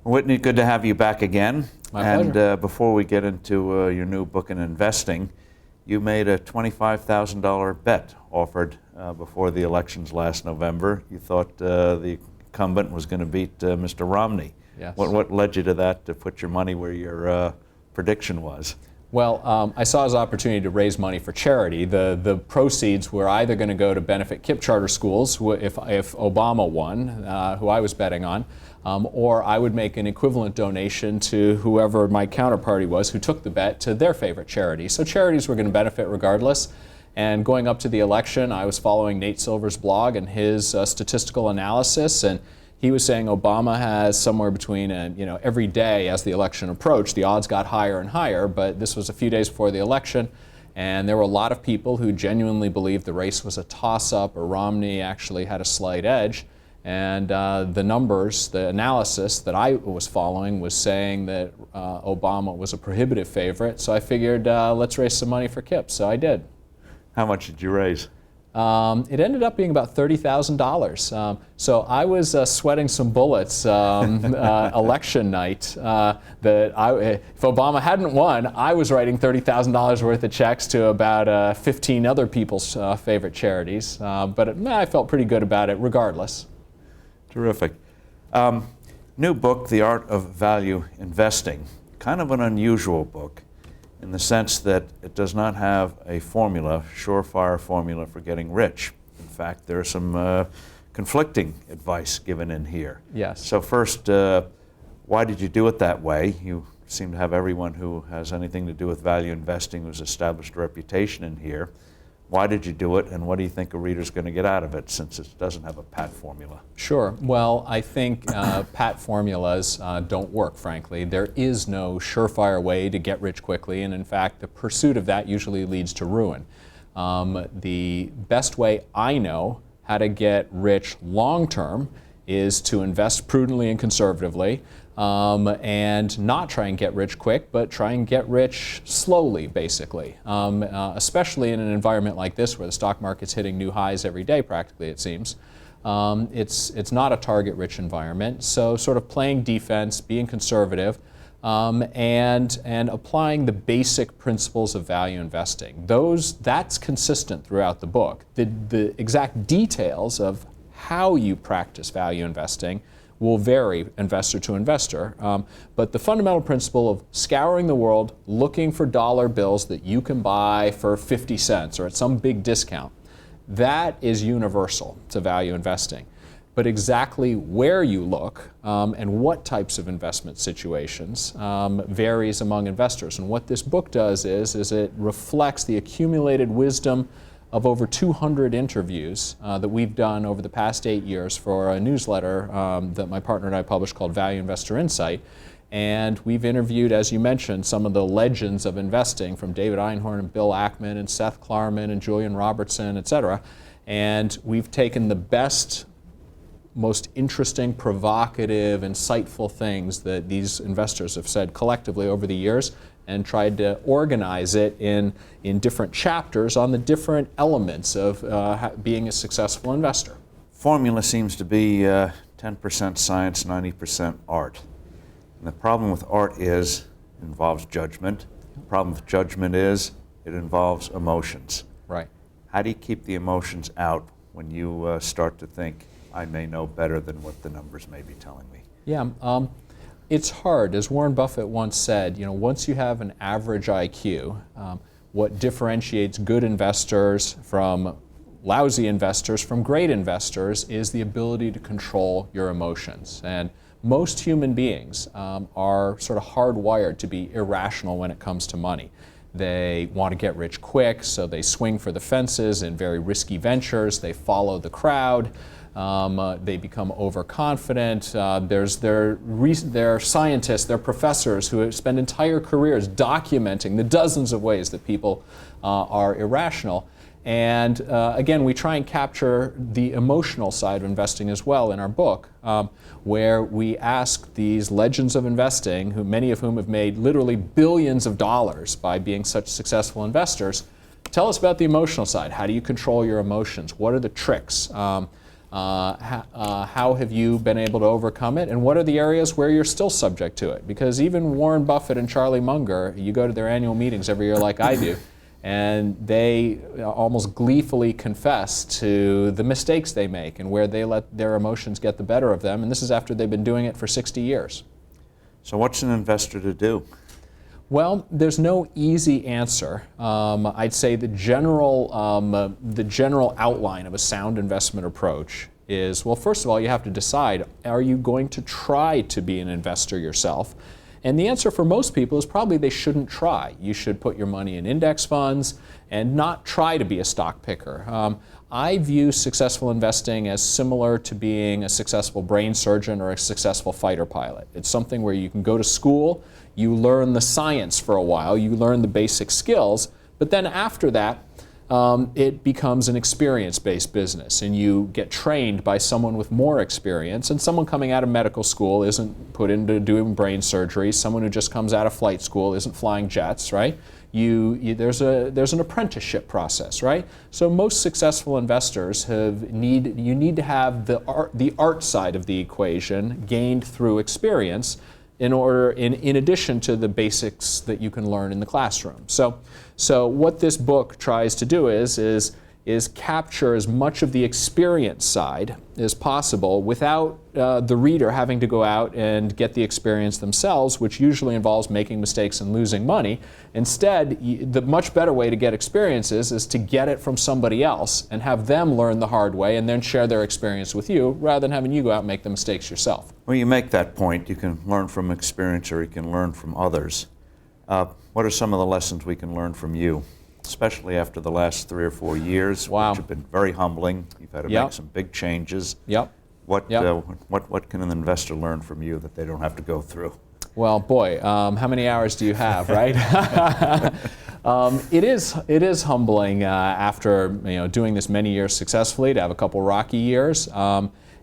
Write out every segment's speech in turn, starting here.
Whitney, good to have you back again. My pleasure. And before we get into your new book in investing, you made a $25,000 bet offered before the elections last November. You thought the incumbent was going to beat Mr. Romney. Yes. What led you to that, to put your money where your prediction was? Well, I saw his opportunity to raise money for charity. The proceeds were either going to go to benefit KIPP charter schools if Obama won, who I was betting on, or I would make an equivalent donation to whoever my counterparty was who took the bet to their favorite charity. So charities were going to benefit regardless. And going up to the election, I was following Nate Silver's blog and his statistical analysis, and he was saying Obama has somewhere between, every day as the election approached, the odds got higher and higher, but this was a few days before the election, and there were a lot of people who genuinely believed the race was a toss-up or Romney actually had a slight edge. And the numbers, the analysis that I was following was saying that Obama was a prohibitive favorite, so I figured let's raise some money for KIPP, so I did. How much did you raise? It ended up being about $30,000. So I was sweating some bullets election night. If Obama hadn't won, I was writing $30,000 worth of checks to about 15 other people's favorite charities. But I felt pretty good about it regardless. Terrific. New book, The Art of Value Investing. Kind of an unusual book, in the sense that it does not have a formula, surefire formula for getting rich. In fact, there's some conflicting advice given in here. Yes. So first, why did you do it that way? You seem to have everyone who has anything to do with value investing who's established a reputation in here. Why did you do it, and what do you think a reader's going to get out of it, since it doesn't have a pat formula? Sure. Well, I think pat formulas don't work, frankly. There is no surefire way to get rich quickly, and in fact, the pursuit of that usually leads to ruin. The best way I know how to get rich long-term is to invest prudently and conservatively, and not try and get rich quick, but try and get rich slowly, basically. Especially in an environment like this where the stock market's hitting new highs every day, practically, it seems. It's not a target-rich environment, so sort of playing defense, being conservative, and applying the basic principles of value investing. That's consistent throughout the book. The exact details of how you practice value investing will vary investor to investor, but the fundamental principle of scouring the world, looking for dollar bills that you can buy for 50 cents or at some big discount, that is universal to value investing. But exactly where you look and what types of investment situations varies among investors. And what this book does is it reflects the accumulated wisdom of over 200 interviews that we've done over the past 8 years for a newsletter that my partner and I published called Value Investor Insight. And we've interviewed, as you mentioned, some of the legends of investing, from David Einhorn and Bill Ackman and Seth Klarman and Julian Robertson, et cetera. And we've taken the best, most interesting, provocative, insightful things that these investors have said collectively over the years, and tried to organize it in different chapters on the different elements of being a successful investor. Formula seems to be 10% science, 90% art. And the problem with art is it involves judgment. The problem with judgment is it involves emotions. Right. How do you keep the emotions out when you start to think, I may know better than what the numbers may be telling me? Yeah. It's hard. As Warren Buffett once said, once you have an average IQ, what differentiates good investors from lousy investors from great investors is the ability to control your emotions. And most human beings are sort of hardwired to be irrational when it comes to money. They want to get rich quick, so they swing for the fences in very risky ventures. They follow the crowd. They become overconfident. There are scientists, there are professors who spend entire careers documenting the dozens of ways that people are irrational. And again, we try and capture the emotional side of investing as well in our book, where we ask these legends of investing, many of whom have made literally billions of dollars by being such successful investors, tell us about the emotional side. How do you control your emotions? What are the tricks? How have you been able to overcome it? And what are the areas where you're still subject to it? Because even Warren Buffett and Charlie Munger, you go to their annual meetings every year like I do, and they almost gleefully confess to the mistakes they make and where they let their emotions get the better of them. And this is after they've been doing it for 60 years. So what's an investor to do? Well, there's no easy answer. I'd say the general outline of a sound investment approach is, well, first of all, you have to decide, are you going to try to be an investor yourself? And the answer for most people is probably they shouldn't try. You should put your money in index funds and not try to be a stock picker. I view successful investing as similar to being a successful brain surgeon or a successful fighter pilot. It's something where you can go to school, you learn the science for a while, you learn the basic skills, but then after that, it becomes an experience-based business, and you get trained by someone with more experience. And someone coming out of medical school isn't put into doing brain surgery. Someone who just comes out of flight school isn't flying jets, right? There's an apprenticeship process, right? So most successful investors need to have the art side of the equation gained through experience in addition to the basics that you can learn in the classroom. So what this book tries to do is capture as much of the experience side as possible without the reader having to go out and get the experience themselves, which usually involves making mistakes and losing money. Instead, the much better way to get experiences is to get it from somebody else and have them learn the hard way and then share their experience with you, rather than having you go out and make the mistakes yourself. Well, you make that point. You can learn from experience or you can learn from others. What are some of the lessons we can learn from you, especially after the last 3 or 4 years, Wow. which have been very humbling? You've had to Yep. make some big changes. Yep. What Yep. can an investor learn from you that they don't have to go through? Well, boy, how many hours do you have, right? It is humbling after doing this many years successfully to have a couple rocky years.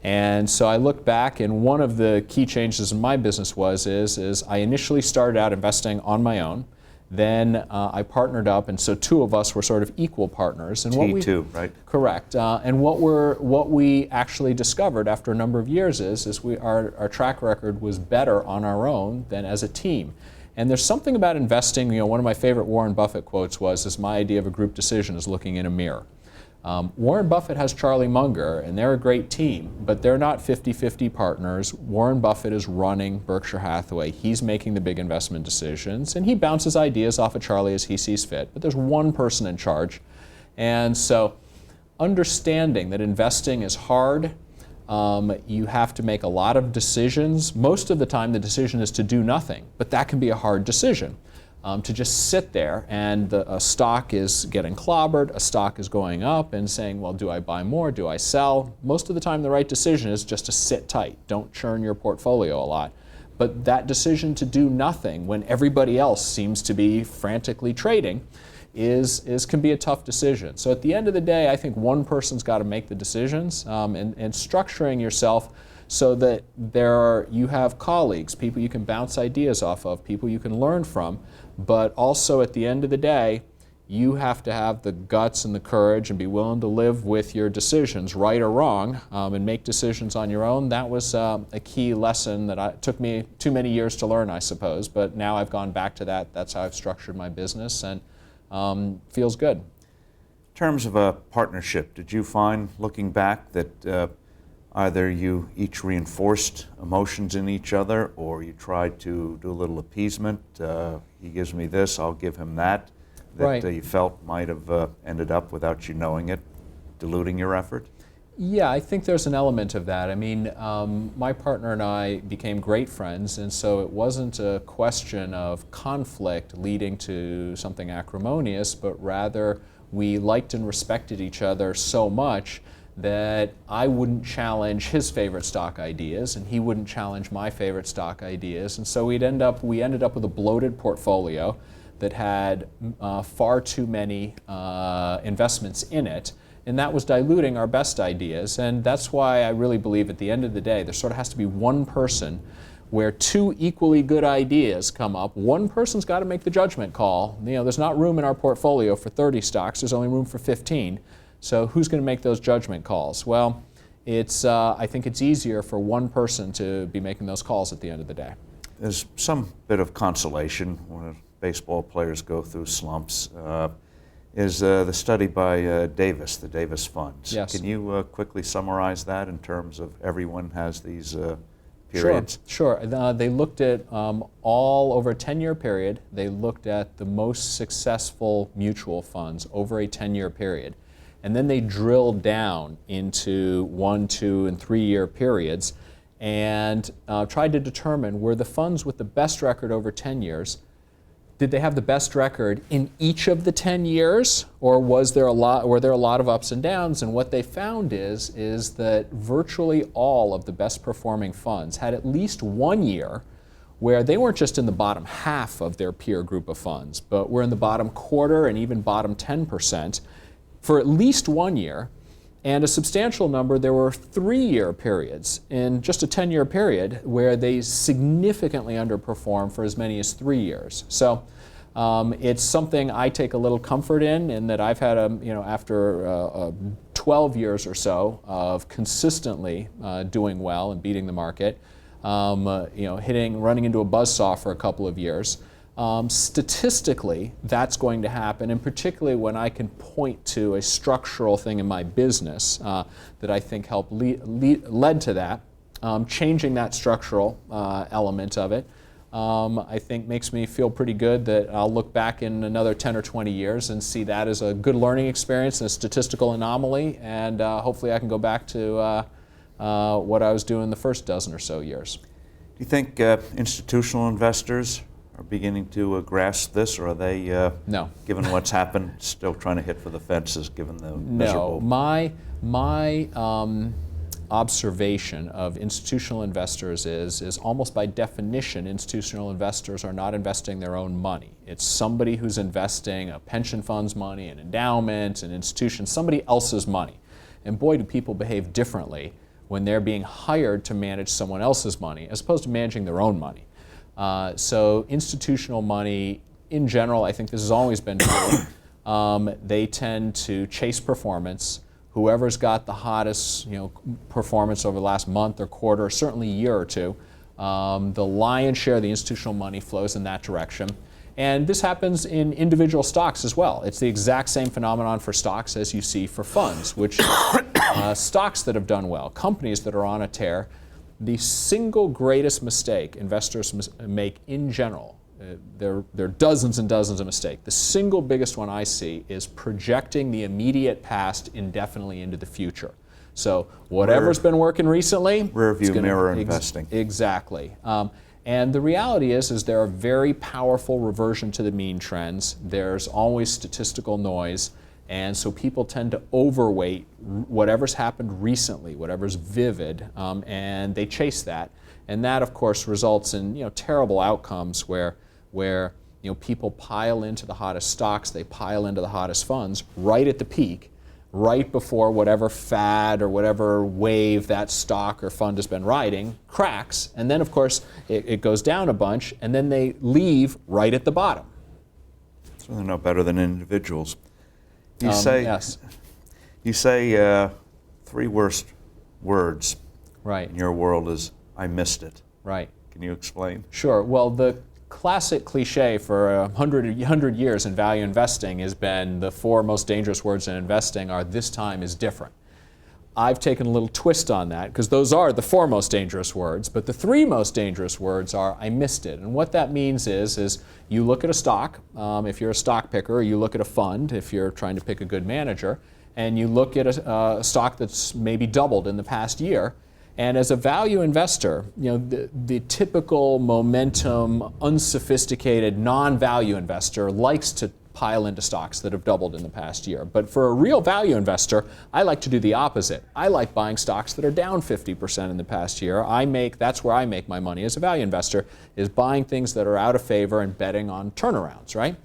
And so I look back, and one of the key changes in my business is I initially started out investing on my own. Then I partnered up, and so two of us were sort of equal partners. And T2, right? Correct. And what we actually discovered after a number of years is our track record was better on our own than as a team. And there's something about investing. One of my favorite Warren Buffett quotes was, my idea of a group decision is looking in a mirror. Warren Buffett has Charlie Munger, and they're a great team, but they're not 50-50 partners. Warren Buffett is running Berkshire Hathaway. He's making the big investment decisions, and he bounces ideas off of Charlie as he sees fit, but there's one person in charge. And so understanding that investing is hard, you have to make a lot of decisions. Most of the time the decision is to do nothing, but that can be a hard decision. To just sit there and a stock is getting clobbered, a stock is going up, and saying, well, do I buy more, do I sell? Most of the time the right decision is just to sit tight. Don't churn your portfolio a lot. But that decision to do nothing when everybody else seems to be frantically trading can be a tough decision. So at the end of the day, I think one person's got to make the decisions, and structuring yourself so that you have colleagues, people you can bounce ideas off of, people you can learn from, but also at the end of the day, you have to have the guts and the courage and be willing to live with your decisions, right or wrong, and make decisions on your own. That was a key lesson that took me too many years to learn, I suppose, but now I've gone back to that. That's how I've structured my business, and feels good. In terms of a partnership, did you find, looking back, that either you each reinforced emotions in each other, or you tried to do a little appeasement? He gives me this, I'll give him that. Right. You felt might have ended up, without you knowing it, diluting your effort? Yeah, I think there's an element of that. I mean, my partner and I became great friends, and so it wasn't a question of conflict leading to something acrimonious, but rather we liked and respected each other so much that I wouldn't challenge his favorite stock ideas, and he wouldn't challenge my favorite stock ideas, and so we ended up with a bloated portfolio that had far too many investments in it, and that was diluting our best ideas. And that's why I really believe at the end of the day there sort of has to be one person where two equally good ideas come up. One person's got to make the judgment call. There's not room in our portfolio for 30 stocks, there's only room for 15. So who's going to make those judgment calls? Well, I think it's easier for one person to be making those calls at the end of the day. There's some bit of consolation when baseball players go through slumps. Is the study by Davis, the Davis Funds. Yes. Can you quickly summarize that in terms of everyone has these periods? Sure. They looked at all over a 10-year period. They looked at the most successful mutual funds over a 10-year period. And then they drilled down into 1, 2, and 3-year periods and tried to determine, were the funds with the best record over 10 years, did they have the best record in each of the 10 years, or were there a lot of ups and downs? And what they found is that virtually all of the best performing funds had at least 1 year where they weren't just in the bottom half of their peer group of funds, but were in the bottom quarter and even bottom 10% for at least 1 year. And a substantial number, there were 3-year periods in just a 10-year period where they significantly underperformed for as many as 3 years. So it's something I take a little comfort in that I've had, after 12 years or so of consistently doing well and beating the market, running into a buzzsaw for a couple of years. Statistically, that's going to happen, and particularly when I can point to a structural thing in my business that I think led to that, changing that structural element of it, I think makes me feel pretty good that I'll look back in another 10 or 20 years and see that as a good learning experience and a statistical anomaly, and hopefully I can go back to what I was doing the first dozen or so years. Do you think institutional investors are beginning to grasp this, or are they, no, given what's happened, still trying to hit for the fences, given the miserable? No, my observation of institutional investors is almost by definition, institutional investors are not investing their own money. It's somebody who's investing a pension fund's money, an endowment, an institution, somebody else's money. And boy, do people behave differently when they're being hired to manage someone else's money as opposed to managing their own money. So institutional money, in general, I think this has always been true. They tend to chase performance. Whoever's got the hottest performance over the last month or quarter, or certainly year or two, the lion's share of the institutional money flows in that direction. And this happens in individual stocks as well. It's the exact same phenomenon for stocks as you see for funds, which stocks that have done well, companies that are on a tear. The single greatest mistake investors make in general, there are dozens and dozens of mistakes. The single biggest one I see is projecting the immediate past indefinitely into the future. So whatever's been working recently, Rearview mirror investing. Exactly. And the reality is there are very powerful reversion to the mean trends. There's always statistical noise. And so people tend to overweight whatever's happened recently, whatever's vivid, and they chase that. And that, of course, results in terrible outcomes where people pile into the hottest stocks, they pile into the hottest funds right at the peak, right before whatever fad or whatever wave that stock or fund has been riding cracks. And then, of course, it goes down a bunch, and then they leave right at the bottom. So they're no better than individuals. Yes. You say 3 worst words right. in your world is, I missed it. Right. Can you explain? Sure. Well, the classic cliche for 100 years in value investing has been the 4 most dangerous words in investing are, this time is different. I've taken a little twist on that because those are the 4 most dangerous words, but the 3 most dangerous words are, I missed it. And what that means is you look at a stock, if you're a stock picker, or you look at a fund, if you're trying to pick a good manager, and you look at a stock that's maybe doubled in the past year, and as a value investor, the typical momentum, unsophisticated, non-value investor likes to pile into stocks that have doubled in the past year. But for a real value investor, I like to do the opposite. I like buying stocks that are down 50% in the past year. That's where I make my money as a value investor, is buying things that are out of favor and betting on turnarounds, right?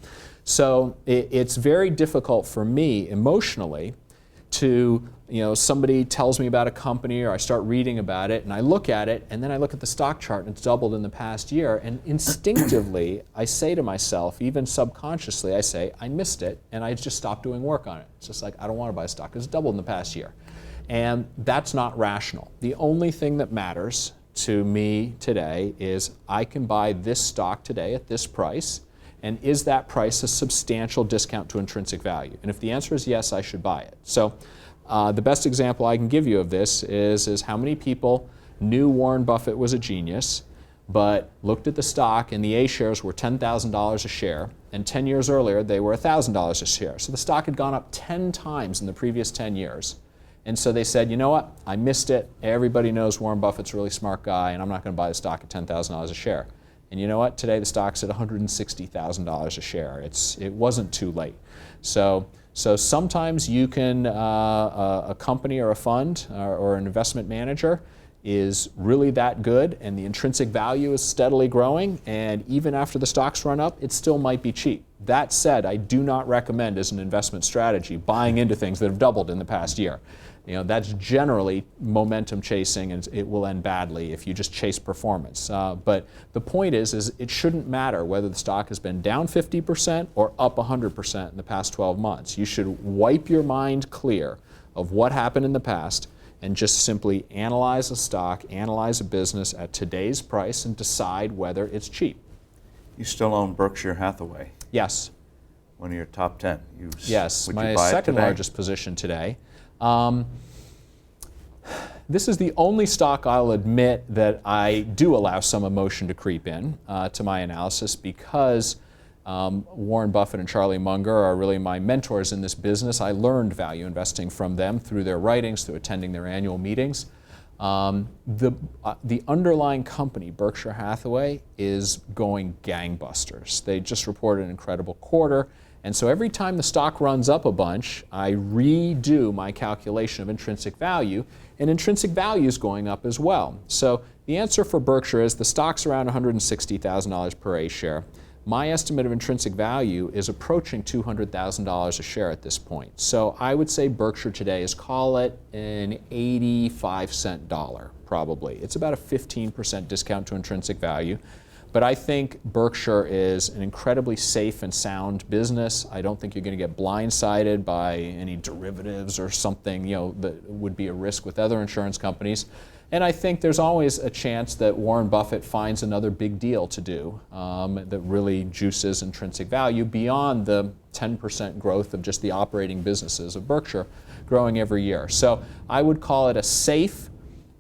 So it's very difficult for me emotionally to, somebody tells me about a company or I start reading about it and I look at it and then I look at the stock chart and it's doubled in the past year, and instinctively I say to myself, even subconsciously, I say, I missed it, and I just stop doing work on it. It's just like, I don't want to buy a stock because it's doubled in the past year. And that's not rational. The only thing that matters to me today is I can buy this stock today at this price, and is that price a substantial discount to intrinsic value? And if the answer is yes, I should buy it. So the best example I can give you of this is how many people knew Warren Buffett was a genius, but looked at the stock and the A shares were $10,000 a share, and 10 years earlier they were $1,000 a share. So the stock had gone up 10 times in the previous 10 years. And so they said, you know what, I missed it. Everybody knows Warren Buffett's a really smart guy, and I'm not going to buy the stock at $10,000 a share. And you know what, today the stock's at $160,000 a share. It wasn't too late. So sometimes you can, a company or a fund or an investment manager is really that good, and the intrinsic value is steadily growing, and even after the stocks run up, it still might be cheap. That said, I do not recommend as an investment strategy buying into things that have doubled in the past year. That's generally momentum chasing, and it will end badly if you just chase performance. But the point is it shouldn't matter whether the stock has been down 50% or up 100% in the past 12 months. You should wipe your mind clear of what happened in the past and just simply analyze a stock, analyze a business at today's price, and decide whether it's cheap. You still own Berkshire Hathaway? Yes. One of your top 10? Yes, would my you buy second it today? largest position today. This is the only stock I'll admit that I do allow some emotion to creep in to my analysis, because Warren Buffett and Charlie Munger are really my mentors in this business. I learned value investing from them through their writings, through attending their annual meetings. The underlying company, Berkshire Hathaway, is going gangbusters. They just reported an incredible quarter. And so every time the stock runs up a bunch, I redo my calculation of intrinsic value, and intrinsic value is going up as well. So the answer for Berkshire is the stock's around $160,000 per A share. My estimate of intrinsic value is approaching $200,000 a share at this point. So I would say Berkshire today is, call it an 85-cent dollar, probably. It's about a 15% discount to intrinsic value. But I think Berkshire is an incredibly safe and sound business. I don't think you're going to get blindsided by any derivatives or something, that would be a risk with other insurance companies. And I think there's always a chance that Warren Buffett finds another big deal to do that really juices intrinsic value beyond the 10% growth of just the operating businesses of Berkshire growing every year. So I would call it a safe,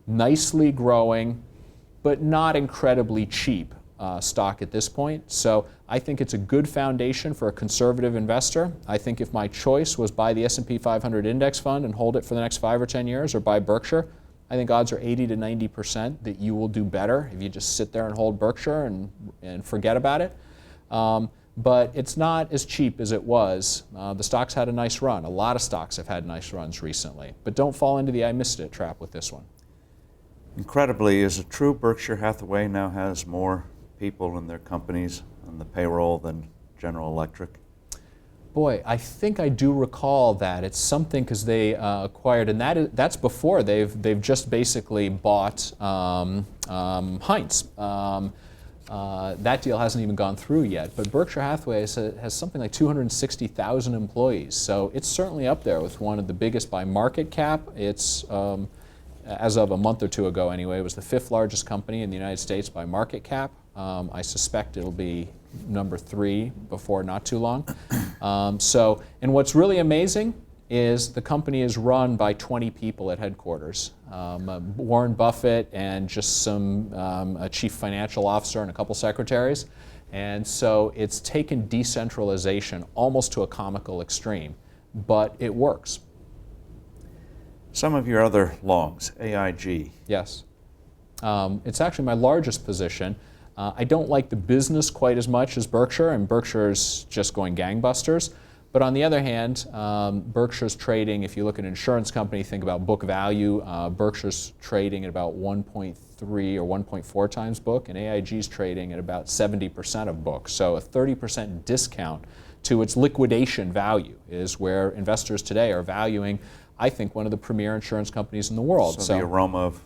nicely growing, but not incredibly cheap stock at this point. So I think it's a good foundation for a conservative investor. I think if my choice was buy the S&P 500 index fund and hold it for the next 5 or 10 years, or buy Berkshire, I think odds are 80 to 90% that you will do better if you just sit there and hold Berkshire and forget about it. But it's not as cheap as it was. The stock's had a nice run. A lot of stocks have had nice runs recently. But don't fall into the I missed it trap with this one. Incredibly, is it true Berkshire Hathaway now has more people in their companies on the payroll than General Electric? Boy, I think I do recall that. It's something because they acquired, and that's before they've just basically bought Heinz. That deal hasn't even gone through yet, but Berkshire Hathaway has something like 260,000 employees, so it's certainly up there with one of the biggest by market cap. It's, as of a month or two ago anyway, it was the 5th largest company in the United States by market cap. I suspect it'll be number 3 before not too long. And what's really amazing is the company is run by 20 people at headquarters. Warren Buffett and just a chief financial officer and a couple secretaries. And so it's taken decentralization almost to a comical extreme, but it works. Some of your other longs, AIG. Yes. It's actually my largest position. I don't like the business quite as much as Berkshire, and Berkshire's just going gangbusters. But on the other hand, Berkshire's trading, if you look at an insurance company, think about book value, Berkshire's trading at about 1.3 or 1.4 times book, and AIG's trading at about 70% of book. So a 30% discount to its liquidation value is where investors today are valuing, I think, one of the premier insurance companies in the world. So the aroma of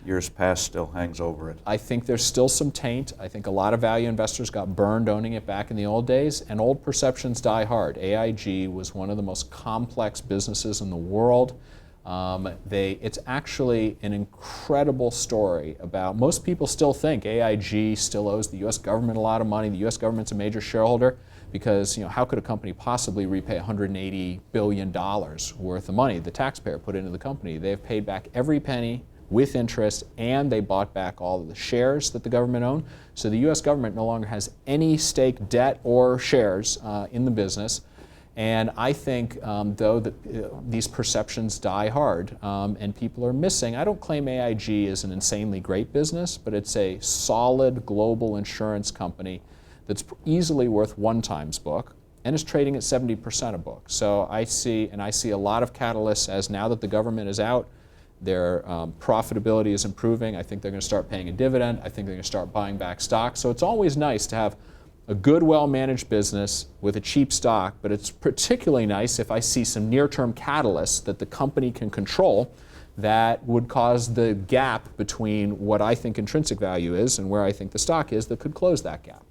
years past still hangs over it. I think there's still some taint. I think a lot of value investors got burned owning it back in the old days, and old perceptions die hard. AIG was one of the most complex businesses in the world. It's actually an incredible story about, most people still think AIG still owes the U.S. government a lot of money, the U.S. government's a major shareholder, because how could a company possibly repay $180 billion worth of money the taxpayer put into the company? They've paid back every penny with interest, and they bought back all of the shares that the government owned. So the U.S. government no longer has any stake, debt, or shares in the business. And I think, though, that these perceptions die hard, and people are missing. I don't claim AIG is an insanely great business, but it's a solid global insurance company that's easily worth 1x book and is trading at 70% of book. So I see a lot of catalysts as, now that the government is out, their profitability is improving. I think they're going to start paying a dividend. I think they're going to start buying back stock. So it's always nice to have a good, well-managed business with a cheap stock, but it's particularly nice if I see some near-term catalysts that the company can control that would cause the gap between what I think intrinsic value is and where I think the stock is, that could close that gap.